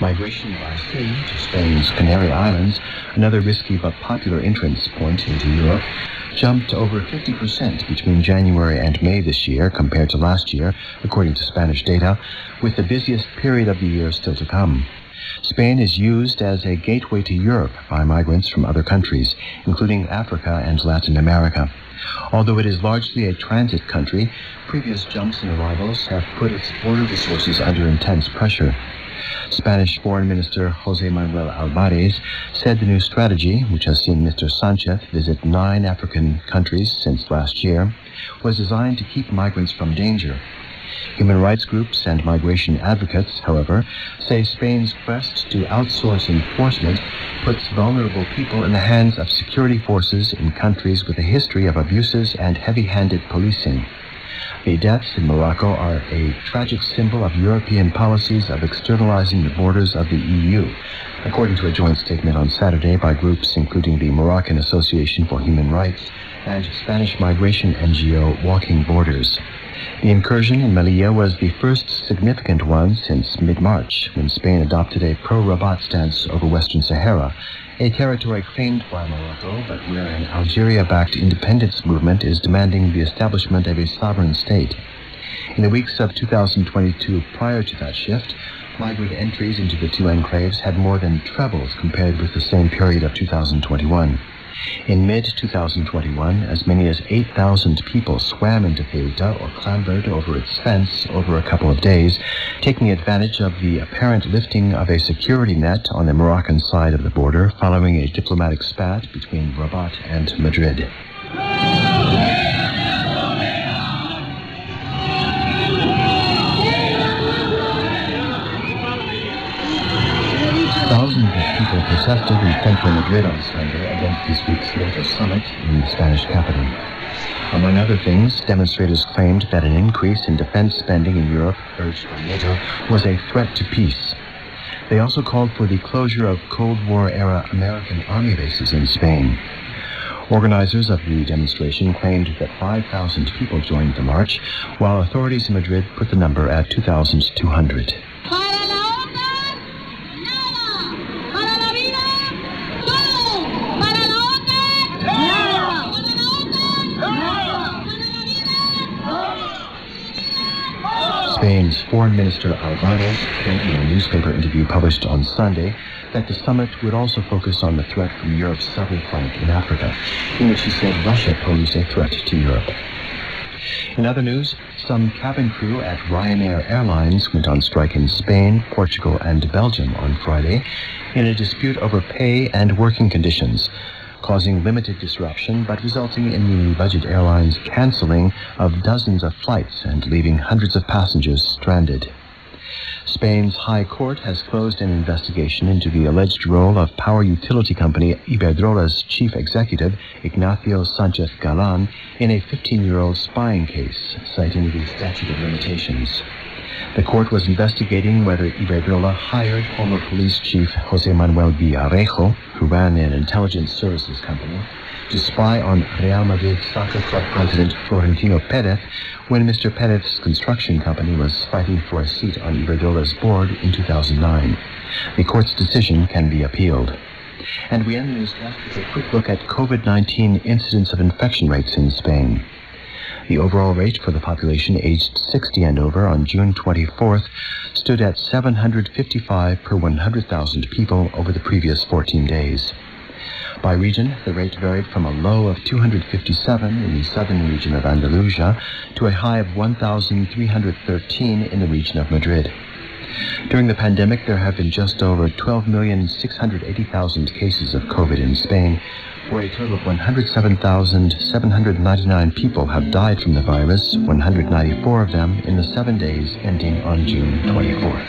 Migration by sea to Spain's Canary Islands, another risky but popular entrance point into Europe, jumped over 50% between January and May this year compared to last year, according to Spanish data, with the busiest period of the year still to come. Spain is used as a gateway to Europe by migrants from other countries, including Africa and Latin America. Although it is largely a transit country, previous jumps in arrivals have put its border resources under intense pressure. Spanish Foreign Minister José Manuel Álvarez said the new strategy, which has seen Mr. Sánchez visit 9 African countries since last year, was designed to keep migrants from danger. Human rights groups and migration advocates, however, say Spain's quest to outsource enforcement puts vulnerable people in the hands of security forces in countries with a history of abuses and heavy-handed policing. The deaths in Morocco are a tragic symbol of European policies of externalizing the borders of the EU, according to a joint statement on Saturday by groups including the Moroccan Association for Human Rights and Spanish migration NGO Walking Borders. The incursion in Melilla was the first significant one since mid-March, when Spain adopted a pro-Rabat stance over Western Sahara, a territory claimed by Morocco, but where an Algeria-backed independence movement is demanding the establishment of a sovereign state. In the weeks of 2022 prior to that shift, migrant entries into the two enclaves had more than trebled compared with the same period of 2021. In mid-2021, as many as 8,000 people swam into Ceuta or clambered over its fence over a couple of days, taking advantage of the apparent lifting of a security net on the Moroccan side of the border following a diplomatic spat between Rabat and Madrid. Thousands of people protested in central Madrid on Sunday against this week's Nato summit in the Spanish capital. Among other things, demonstrators claimed that an increase in defense spending in Europe, urged by NATO, was a threat to peace. They also called for the closure of Cold War-era American army bases in Spain. Organizers of the demonstration claimed that 5,000 people joined the march, while authorities in Madrid put the number at 2,200. Spain's Foreign Minister Álvarez said in a newspaper interview published on Sunday that the summit would also focus on the threat from Europe's southern flank in Africa, in which he said Russia posed a threat to Europe. In other news, some cabin crew at Ryanair Airlines went on strike in Spain, Portugal, and Belgium on Friday in a dispute over pay and working conditions, causing limited disruption but resulting in the budget airlines canceling of dozens of flights and leaving hundreds of passengers stranded. Spain's High Court has closed an investigation into the alleged role of power utility company Iberdrola's chief executive, Ignacio Sánchez Galán, in a 15-year-old spying case, citing the statute of limitations. The court was investigating whether Iberdrola hired former police chief José Manuel Villarejo, who ran an intelligence services company, to spy on Real Madrid soccer club president Florentino Pérez when Mr. Pérez's construction company was fighting for a seat on Iberdrola's board in 2009. The court's decision can be appealed. And we end the newscast with a quick look at COVID-19 incidence of infection rates in Spain. The overall rate for the population aged 60 and over on June 24th stood at 755 per 100,000 people over the previous 14 days. By region, the rate varied from a low of 257 in the southern region of Andalusia to a high of 1,313 in the region of Madrid. During the pandemic, there have been just over 12,680,000 cases of COVID in Spain, where a total of 107,799 people have died from the virus, 194 of them in the 7 days ending on June 24th.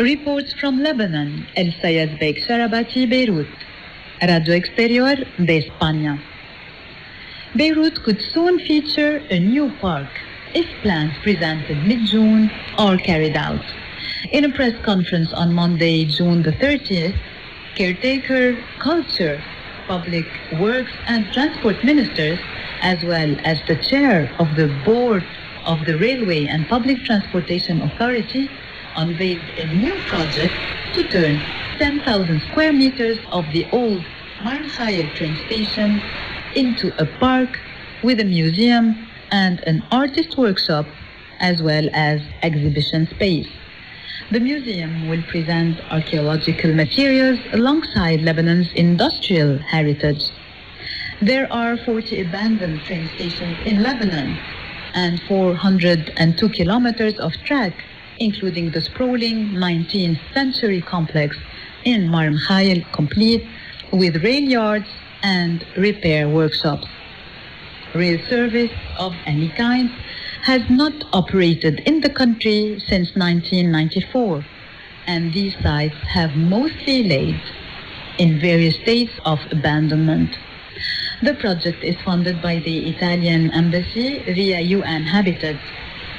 Reports from Lebanon, El Sayed Bek Sharabati, Beirut. Radio Exterior de España. Beirut could soon feature a new park if plans presented mid-June are carried out. In a press conference on Monday, June the 30th, caretaker, culture, public works and transport ministers, as well as the chair of the board of the Railway and Public Transportation Authority, unveiled a new project to turn 10,000 square meters of the old Markhayel train station into a park with a museum and an artist workshop, as well as exhibition space. The museum will present archaeological materials alongside Lebanon's industrial heritage. There are 40 abandoned train stations in Lebanon and 402 kilometers of track, including the sprawling 19th century complex in Markhayel, complete with rail yards and repair workshops. Rail service of any kind has not operated in the country since 1994, and these sites have mostly laid in various states of abandonment. The project is funded by the Italian Embassy via UN Habitat.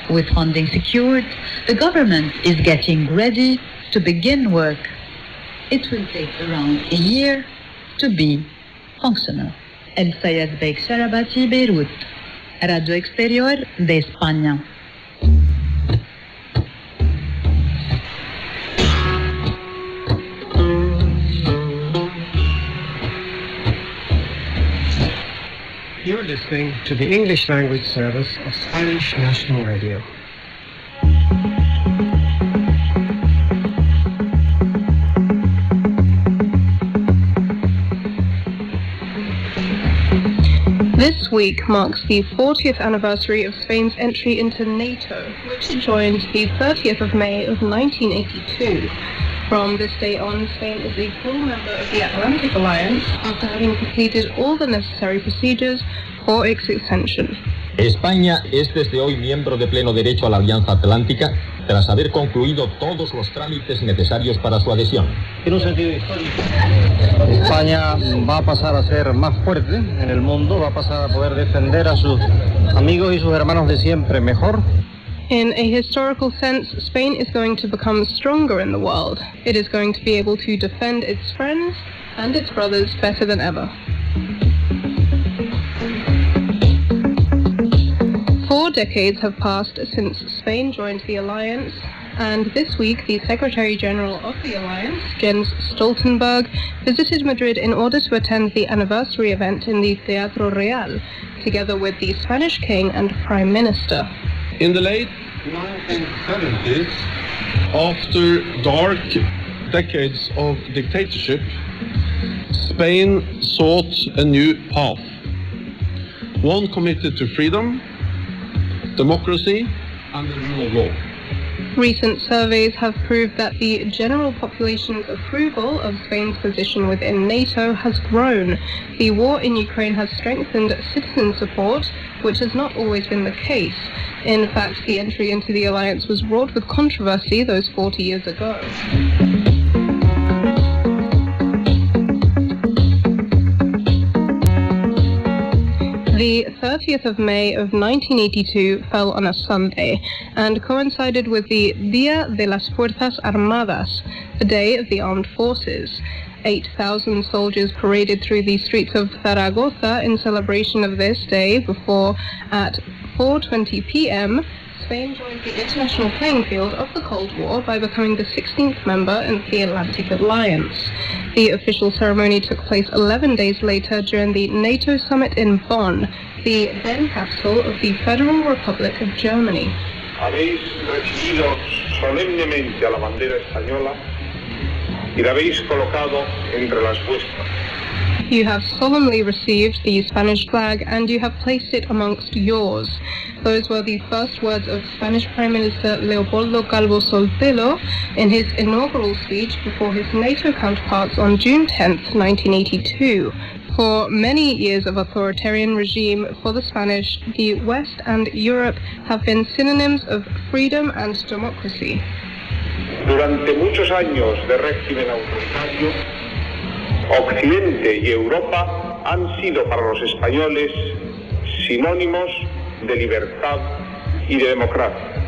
With funding secured, the government is getting ready to begin work. It will take around a year to be functional. El Sayed Bek Sharabati, Beirut. Radio Exterior de España. You're listening to the English language service of Spanish National Radio. This week marks the 40th anniversary of Spain's entry into Nato, which joined the 30th of May of 1982. From this day on, Spain is a full member of the Atlantic Alliance after having completed all the necessary procedures for its extension. España es desde hoy miembro de pleno derecho a la Alianza Atlántica tras haber concluido todos los trámites necesarios para su adhesión. En un sentido histórico, España va a pasar a ser más fuerte en el mundo, va a pasar a poder defender a sus amigos y sus hermanos de siempre mejor. In a historical sense, Spain is going to become stronger in the world. It is going to be able to defend its friends and its brothers better than ever. 4 decades have passed since Spain joined the alliance, and this week the Secretary-General of the alliance, Jens Stoltenberg, visited Madrid in order to attend the anniversary event in the Teatro Real, together with the Spanish King and Prime Minister. In the late 1970s, after dark decades of dictatorship, Spain sought a new path, one committed to freedom, democracy, and the rule of law. Recent surveys have proved that the general population's approval of Spain's position within NATO has grown. The war in Ukraine has strengthened citizen support, which has not always been the case. In fact, the entry into the alliance was wrought with controversy those 40 years ago. The 30th of May of 1982 fell on a Sunday and coincided with the Día de las Fuerzas Armadas, the Day of the Armed Forces. 8,000 soldiers paraded through the streets of Zaragoza in celebration of this day before, at 4:20 p.m., Spain joined the international playing field of the Cold War by becoming the 16th member in the Atlantic Alliance. The official ceremony took place 11 days later during the NATO summit in Bonn, the then capital of the Federal Republic of Germany. Habéis recibido solemnemente a la bandera española y la habéis colocado entre las vuestras. You have solemnly received the Spanish flag and you have placed it amongst yours. Those were the first words of Spanish Prime Minister Leopoldo Calvo Sotelo in his inaugural speech before his NATO counterparts on June 10th, 1982. For many years of authoritarian regime for the Spanish, the West and Europe have been synonyms of freedom and democracy. Durante muchos años de régimen autoritario, Occidente y Europa han sido para los españoles sinónimos de libertad y de democracia.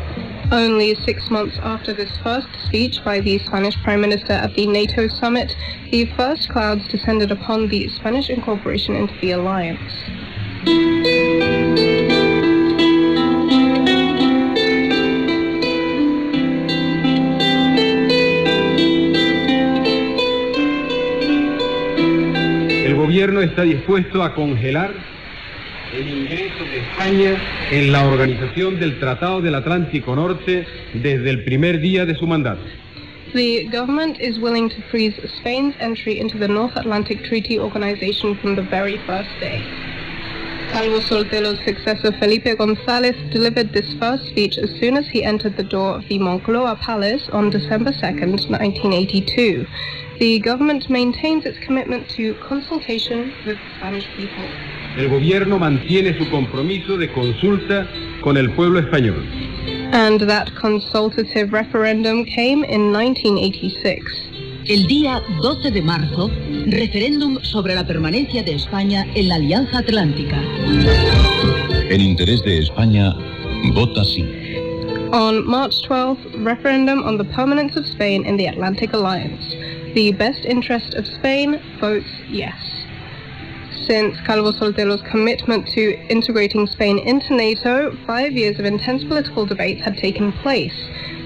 Only 6 months after this first speech by the Spanish Prime Minister at the NATO summit, the first clouds descended upon the Spanish incorporation into the alliance. El gobierno está dispuesto a congelar el ingreso de España en la organización del Tratado del Atlántico Norte desde el primer día de su mandato. The government is willing to freeze Spain's entry into the North Atlantic Treaty Organization from the very first day. Calvo Soltelo's successor Felipe González delivered this first speech as soon as he entered the door of the Moncloa Palace on December 2nd, 1982. The government maintains its commitment to consultation with the Spanish people. El gobierno mantiene su compromiso de consulta con el pueblo español. And that consultative referendum came in 1986. El día 12 de marzo, referéndum sobre la permanencia de España en la Alianza Atlántica. En interés de España, vota sí. On March 12th, referendum on the permanence of Spain in the Atlantic Alliance. The best interest of Spain votes yes. Since Calvo Soltelo's commitment to integrating Spain into NATO, 5 years of intense political debates had taken place.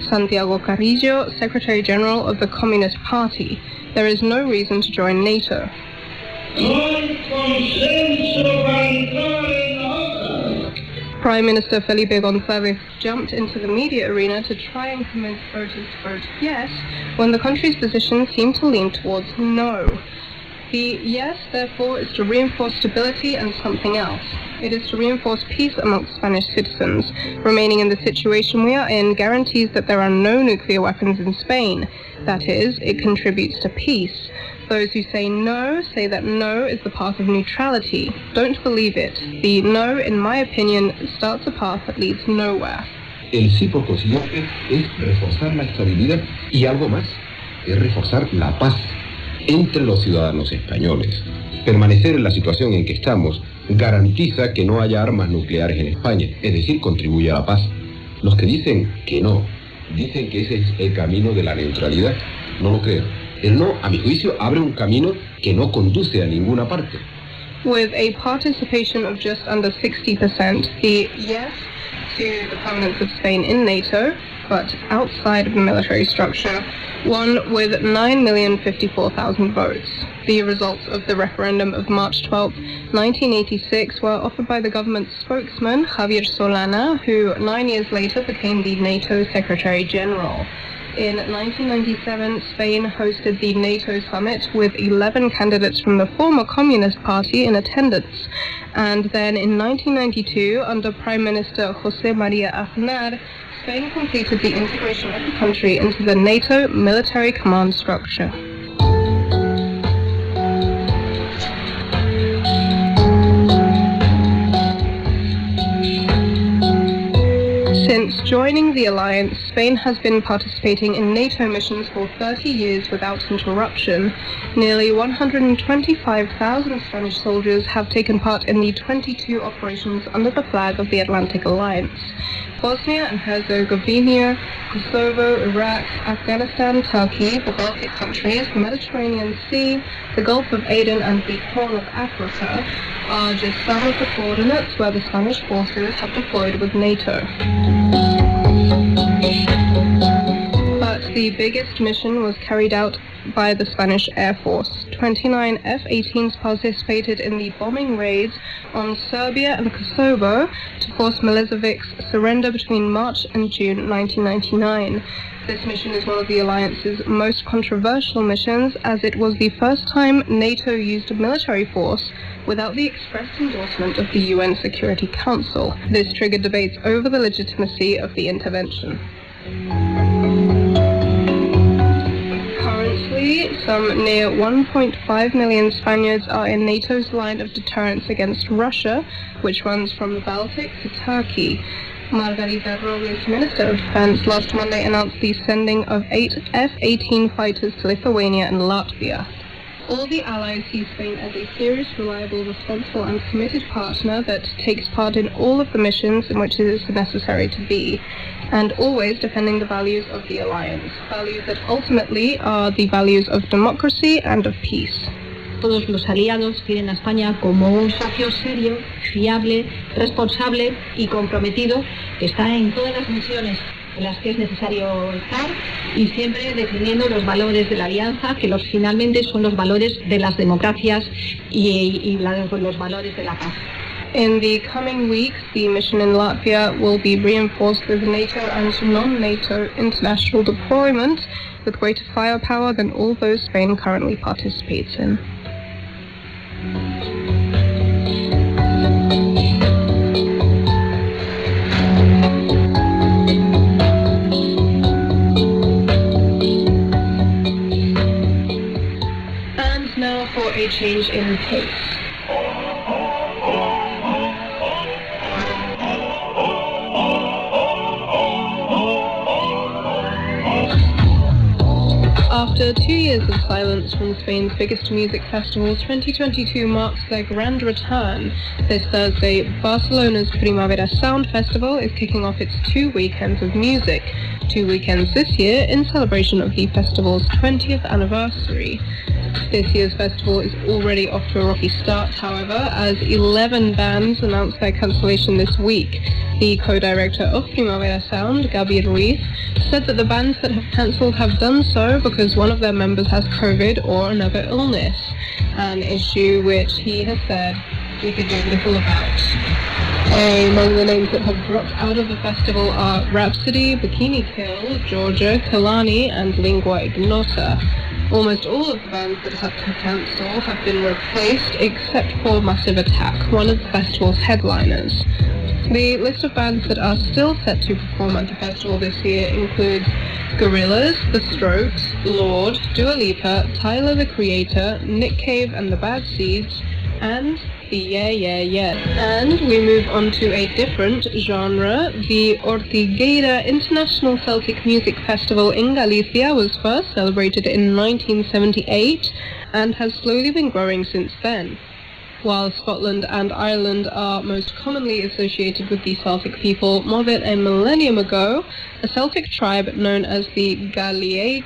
Santiago Carrillo, Secretary General of the Communist Party. There is no reason to join NATO. Prime Minister Felipe González jumped into the media arena to try and convince voters to vote yes, when the country's position seemed to lean towards no. The yes, therefore, is to reinforce stability and something else. It is to reinforce peace amongst Spanish citizens. Remaining in the situation we are in guarantees that there are no nuclear weapons in Spain. That is, it contributes to peace. Those who say no say that no is the path of neutrality. Don't believe it. The no, in my opinion, starts a path that leads nowhere. El sí, por consiguiente, es reforzar la estabilidad y algo más, es reforzar la paz entre los ciudadanos españoles. Permanecer en la situación en que estamos garantiza que no haya armas nucleares en España, es decir, contribuye a la paz. Los que dicen que no, dicen que ese es el camino de la neutralidad. No lo creo. El no, a mi juicio, abre un camino que no conduce a ninguna parte. With a participation of just under 60%, the yes to the permanence of Spain in NATO, but outside of the military structure, won with 9,054,000 votes. The results of the referendum of March 12, 1986 were offered by the government's spokesman, Javier Solana, who 9 years later became the NATO Secretary General. In 1997, Spain hosted the NATO summit with 11 candidates from the former Communist Party in attendance. And then in 1992, under Prime Minister José María Aznar, Spain completed the integration of the country into the NATO military command structure. Since joining the alliance, Spain has been participating in NATO missions for 30 years without interruption. Nearly 125,000 Spanish soldiers have taken part in the 22 operations under the flag of the Atlantic Alliance. Bosnia and Herzegovina, Kosovo, Iraq, Afghanistan, Turkey, the Baltic countries, the Mediterranean Sea, the Gulf of Aden and the Horn of Africa are just some of the coordinates where the Spanish forces have deployed with NATO. But the biggest mission was carried out by the Spanish Air Force. 29 F-18s participated in the bombing raids on Serbia and Kosovo to force Milosevic's surrender between March and June 1999. This mission is one of the alliance's most controversial missions, as it was the first time NATO used a military force without the express endorsement of the UN Security Council. This triggered debates over the legitimacy of the intervention. Currently, some near 1.5 million Spaniards are in NATO's line of deterrence against Russia, which runs from the Baltic to Turkey. Margarita Robles, Minister of Defense, last Monday announced the sending of 8 F-18 fighters to Lithuania and Latvia. All the allies see Spain as a serious, reliable, responsible and committed partner that takes part in all of the missions in which it is necessary to be, and always defending the values of the alliance, values that ultimately are the values of democracy and of peace. Todos los aliados tienen a España como un socio serio, fiable, responsable y comprometido que está en todas las misiones en las que es necesario estar y siempre defendiendo los valores de la alianza, que finalmente son los valores de las democracias y los valores de la paz. In the coming weeks, the mission in Latvia will be reinforced with NATO and non-NATO international deployment with greater firepower than all those Spain currently participates in. And now for a change in pace. After 2 years of silence from Spain's biggest music festival, 2022 marks their grand return. This Thursday, Barcelona's Primavera Sound Festival is kicking off its 2 weekends of music. 2 weekends this year in celebration of the festival's 20th anniversary. This year's festival is already off to a rocky start, however, as 11 bands announced their cancellation this week. The co-director of Primavera Sound, Gabi Ruiz, said that the bands that have cancelled have done so because one of their members has COVID or another illness, an issue which he has said we could do little about. Among the names that have dropped out of the festival are Rhapsody, Bikini Kill, Georgia, Kalani and Lingua Ignota. Almost all of the bands that had to cancel have been replaced, except for Massive Attack, one of the festival's headliners. The list of bands that are still set to perform at the festival this year includes Gorillaz, The Strokes, Lorde, Dua Lipa, Tyler the Creator, Nick Cave and the Bad Seeds, and the Yeah Yeah Yeah. And we move on to a different genre. The Ortigaera International Celtic Music Festival in Galicia was first celebrated in 1978 and has slowly been growing since then. While Scotland and Ireland are most commonly associated with the Celtic people, more than a millennium ago, a Celtic tribe known as the Galicia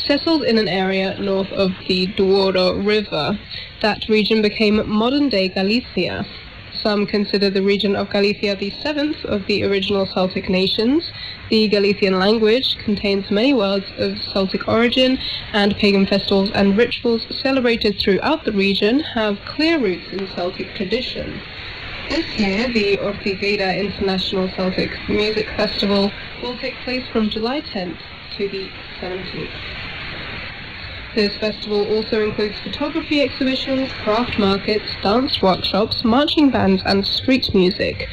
settled in an area north of the Douro River. That region became modern-day Galicia. Some consider the region of Galicia the seventh of the original Celtic nations. The Galician language contains many words of Celtic origin, and pagan festivals and rituals celebrated throughout the region have clear roots in Celtic tradition. This year, the Ortigaera International Celtic Music Festival will take place from July 10th to the 17th. This festival also includes photography exhibitions, craft markets, dance workshops, marching bands and street music.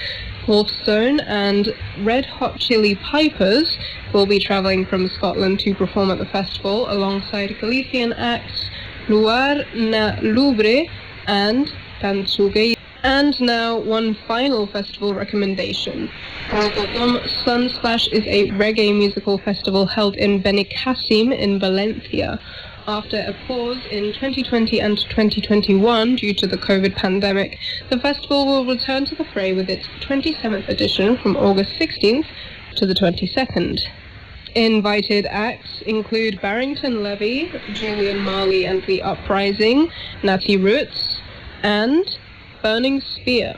Wolfstone and Red Hot Chili Pipers will be travelling from Scotland to perform at the festival alongside Galician acts Luar na Lubre and Tansuge. And now one final festival recommendation. Sunsplash is a reggae musical festival held in Benicassim in Valencia. After a pause in 2020 and 2021 due to the COVID pandemic, the festival will return to the fray with its 27th edition from August 16th to the 22nd. Invited acts include Barrington Levy, Julian Marley and the Uprising, Natty Roots, and Burning Spear.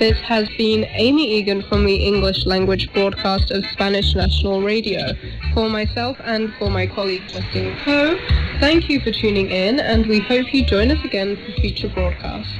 This has been Amy Egan from the English language broadcast of Spanish National Radio. For myself and for my colleague Justin Coe, thank you for tuning in, and we hope you join us again for future broadcasts.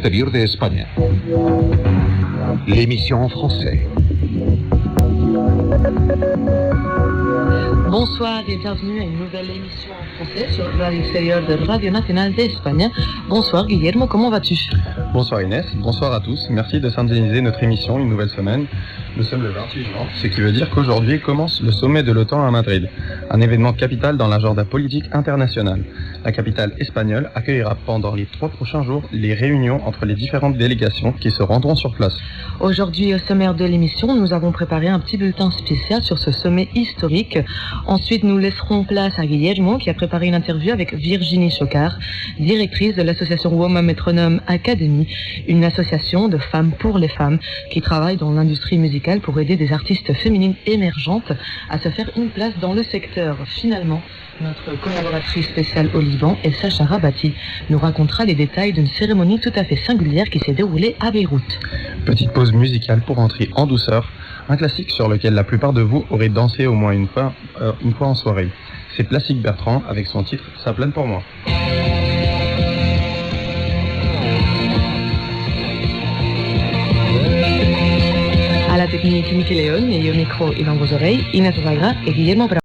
exterior de España. L'émission en français. Bonsoir et bienvenue à une nouvelle émission en français sur Radio Extérieur de Radio Nacional d'Espagne. Bonsoir Guillermo, comment vas-tu? Bonsoir Inès, bonsoir à tous. Merci de synthétiser notre émission une nouvelle semaine. Nous sommes le 28 juin, ce qui veut dire qu'aujourd'hui commence le sommet de l'OTAN à Madrid, un événement capital dans l'agenda politique international. La capitale espagnole accueillera pendant les 3 prochains jours les réunions entre les différentes délégations qui se rendront sur place. Aujourd'hui, au sommaire de l'émission, nous avons préparé un petit bulletin spécial sur ce sommet historique. Ensuite, nous laisserons place à Guillermo qui a préparé une interview avec Virginie Chocard, directrice de l'association Woman Metronome Academy, une association de femmes pour les femmes qui travaille dans l'industrie musicale pour aider des artistes féminines émergentes à se faire une place dans le secteur. Finalement, notre collaboratrice spéciale au Liban, Sacha Rabati, nous racontera les détails d'une cérémonie tout à fait singulière qui s'est déroulée à Beyrouth. Petite pause musicale pour entrer en douceur, un classique sur lequel la plupart de vous auraient dansé au moins une fois en soirée. C'est Plastique Bertrand avec son titre « Ça plane pour moi ». À la technique Mickey León et au micro et dans vos oreilles, Inés Zagra et Guillermo Bravo.